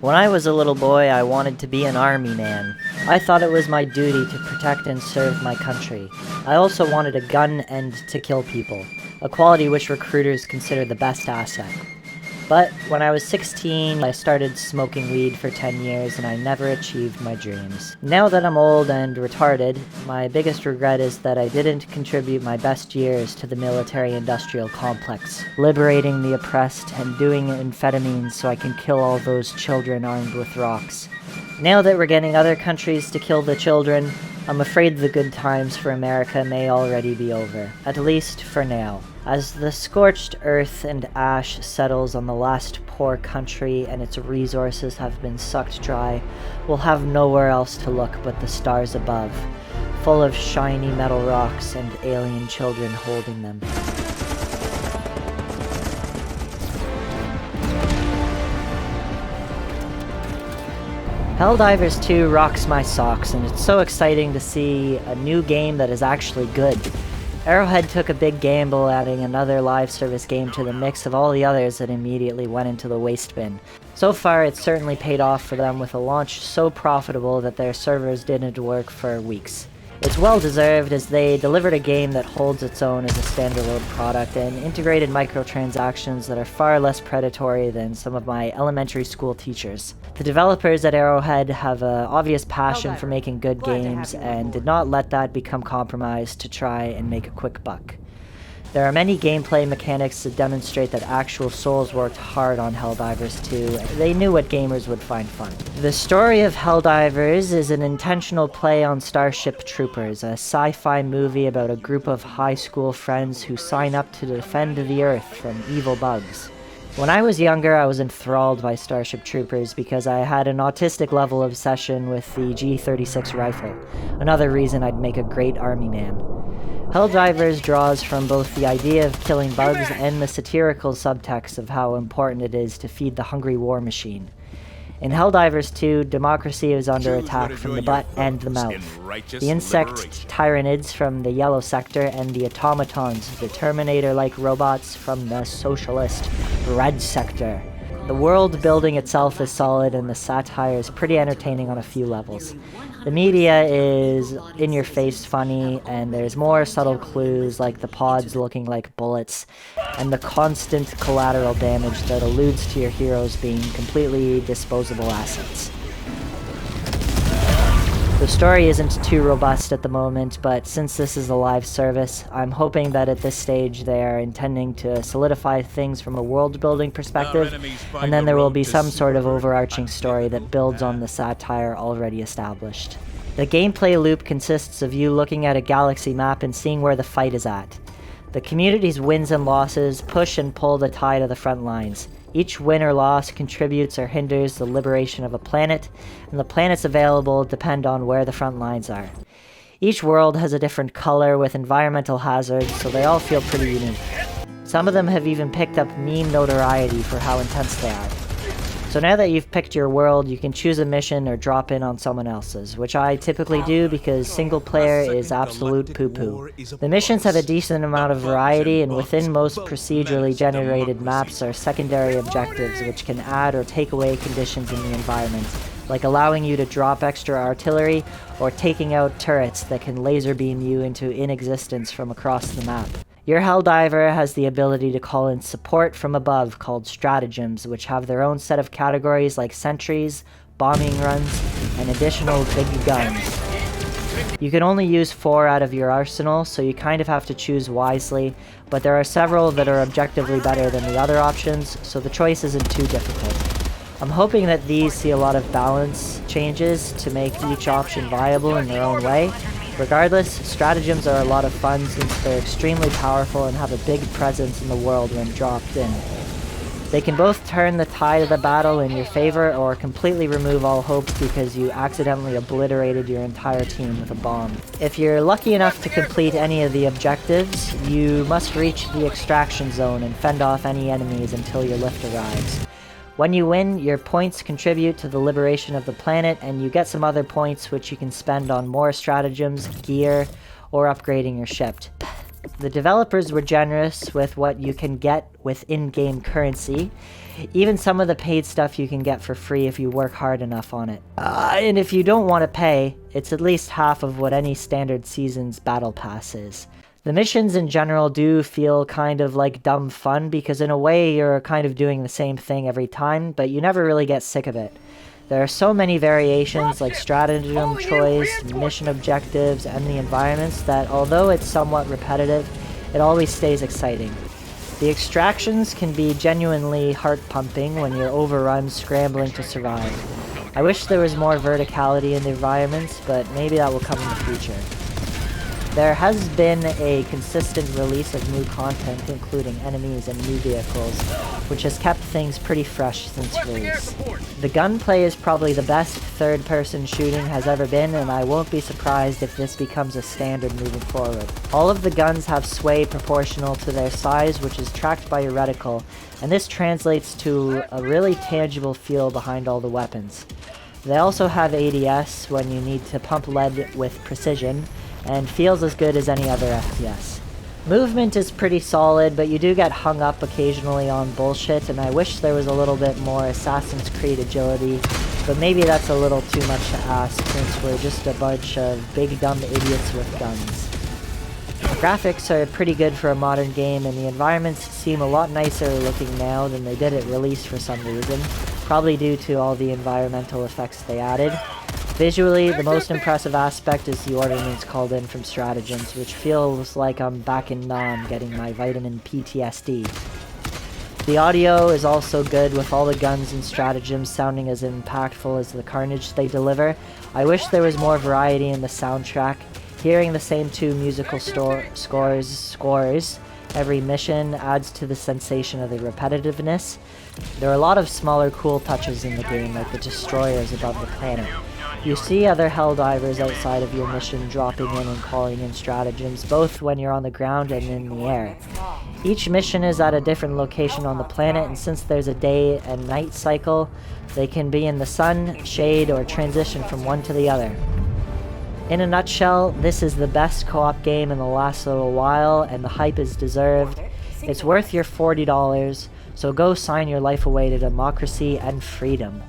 When I was a little boy, I wanted to be an army man. I thought it was my duty to protect and serve my country. I also wanted a gun and to kill people, a quality which recruiters consider the best asset. But when I was 16, I started smoking weed for 10 years and I never achieved my dreams. Now that I'm old and retarded, my biggest regret is that I didn't contribute my best years to the military-industrial complex, liberating the oppressed and doing amphetamines so I can kill all those children armed with rocks. Now that we're getting other countries to kill the children, I'm afraid the good times for America may already be over, at least for now. As the scorched earth and ash settles on the last poor country and its resources have been sucked dry, we'll have nowhere else to look but the stars above, full of shiny metal rocks and alien children holding them. HellDivers 2 rocks my socks, and it's so exciting to see a new game that is actually good. Arrowhead took a big gamble adding another live service game to the mix of all the others that immediately went into the waste bin. So far, it's certainly paid off for them with a launch so profitable that their servers didn't work for weeks. It's well deserved as they delivered a game that holds its own as a standalone product and integrated microtransactions that are far less predatory than some of my elementary school teachers. The developers at Arrowhead have an obvious passion for making good games and did not let that become compromised to try and make a quick buck. There are many gameplay mechanics that demonstrate that actual souls worked hard on HellDivers 2, and they knew what gamers would find fun. The story of HellDivers is an intentional play on Starship Troopers, a sci-fi movie about a group of high school friends who sign up to defend the Earth from evil bugs. When I was younger, I was enthralled by Starship Troopers because I had an autistic-level obsession with the G36 rifle, another reason I'd make a great army man. HellDivers draws from both the idea of killing bugs and the satirical subtext of how important it is to feed the hungry war machine. In HellDivers 2, democracy is under attack from the butt and the mouth. The insect tyrannids from the yellow sector and the automatons, the Terminator-like robots from the socialist red sector. The world building itself is solid and the satire is pretty entertaining on a few levels. The media is in-your-face funny, and there's more subtle clues like the pods looking like bullets, and the constant collateral damage that alludes to your heroes being completely disposable assets. The story isn't too robust at the moment, but since this is a live service, I'm hoping that at this stage they are intending to solidify things from a world-building perspective, and then there will be some sort of overarching story that builds on the satire already established. The gameplay loop consists of you looking at a galaxy map and seeing where the fight is at. The community's wins and losses push and pull the tide of the front lines. Each win or loss contributes or hinders the liberation of a planet, and the planets available depend on where the front lines are. Each world has a different color with environmental hazards, so they all feel pretty unique. Some of them have even picked up meme notoriety for how intense they are. So now that you've picked your world, you can choose a mission or drop in on someone else's, which I typically do because single player is absolute poo-poo. The missions have a decent amount of variety, and within most procedurally generated maps are secondary objectives which can add or take away conditions in the environment, like allowing you to drop extra artillery or taking out turrets that can laser beam you into inexistence from across the map. Your HellDiver has the ability to call in support from above called stratagems, which have their own set of categories like sentries, bombing runs, and additional big guns. You can only use 4 out of your arsenal, so you kind of have to choose wisely, but there are several that are objectively better than the other options, so the choice isn't too difficult. I'm hoping that these see a lot of balance changes to make each option viable in their own way. Regardless, stratagems are a lot of fun since they're extremely powerful and have a big presence in the world when dropped in. They can both turn the tide of the battle in your favor or completely remove all hope because you accidentally obliterated your entire team with a bomb. If you're lucky enough to complete any of the objectives, you must reach the extraction zone and fend off any enemies until your lift arrives. When you win, your points contribute to the liberation of the planet, and you get some other points which you can spend on more stratagems, gear, or upgrading your ship. The developers were generous with what you can get with in-game currency, Even some of the paid stuff you can get for free if you work hard enough on it. And if you don't want to pay, it's at least half of what any standard season's battle pass is. The missions in general do feel kind of like dumb fun because in a way you're kind of doing the same thing every time, but you never really get sick of it. There are so many variations like stratagem choice, mission objectives, and the environments that although it's somewhat repetitive, it always stays exciting. The extractions can be genuinely heart-pumping when you're overrun scrambling to survive. I wish there was more verticality in the environments, but maybe that will come in the future. There has been a consistent release of new content, including enemies and new vehicles, which has kept things pretty fresh since release. The gunplay is probably the best third-person shooting has ever been, and I won't be surprised if this becomes a standard moving forward. All of the guns have sway proportional to their size, which is tracked by your reticle, and this translates to a really tangible feel behind all the weapons. They also have ADS when you need to pump lead with precision, and feels as good as any other FPS. Movement is pretty solid, but you do get hung up occasionally on bullshit, and I wish there was a little bit more Assassin's Creed agility, but maybe that's a little too much to ask since we're just a bunch of big dumb idiots with guns. The graphics are pretty good for a modern game, and the environments seem a lot nicer looking now than they did at release for some reason, probably due to all the environmental effects they added. Visually, the most impressive aspect is the ordnance called in from stratagems, which feels like I'm back in Nam getting my vitamin PTSD. The audio is also good, with all the guns and stratagems sounding as impactful as the carnage they deliver. I wish there was more variety in the soundtrack. Hearing the same two musical scores every mission adds to the sensation of the repetitiveness. There are a lot of smaller cool touches in the game, like the destroyers above the planet. You see other HellDivers outside of your mission dropping in and calling in stratagems, both when you're on the ground and in the air. Each mission is at a different location on the planet, and since there's a day and night cycle, they can be in the sun, shade, or transition from one to the other. In a nutshell, this is the best co-op game in the last little while, and the hype is deserved. It's worth your $40, so go sign your life away to democracy and freedom.